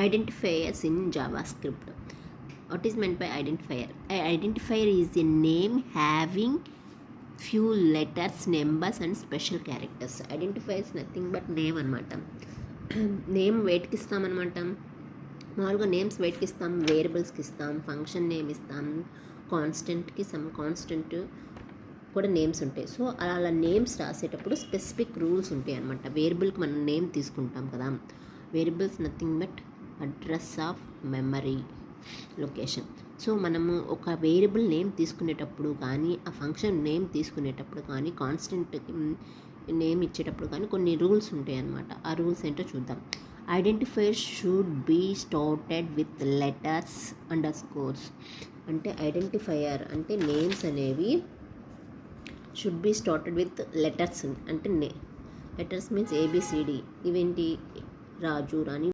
Identifiers in JavaScript. What is meant by identifier? An identifier is a name having few letters, numbers and special characters. Identifier is nothing but name అనమాట. Name వెయిట్కి ఇస్తామన్నమాట. మామూలుగా names వెయిట్కి ఇస్తాం, వేరియబుల్స్కి ఇస్తాం, function name ఇస్తాం, కాన్స్టెంట్కి constant కూడా names ఉంటాయి. So అలా names రాసేటప్పుడు specific rules ఉంటాయి అనమాట. వేరియబుల్కి మనం నేమ్ తీసుకుంటాం కదా, variables nothing but address of memory location. So మనము ఒక వేరియబుల్ నేమ్ తీసుకునేటప్పుడు కానీ, ఆ ఫంక్షన్ నేమ్ తీసుకునేటప్పుడు కానీ, కాన్స్టెంట్ నేమ్ ఇచ్చేటప్పుడు కానీ కొన్ని రూల్స్ ఉంటాయి అన్నమాట. ఆ రూల్స్ ఏంటో చూద్దాం. Identifier should be started with letters underscores. అంటే ఐడెంటిఫైయర్ అంటే నేమ్స్ అనేవి should be started with letters. అంటే లెటర్స్ మీన్స్ ఏబిసిడి. ఇవేంటి? రాజు, రాణి,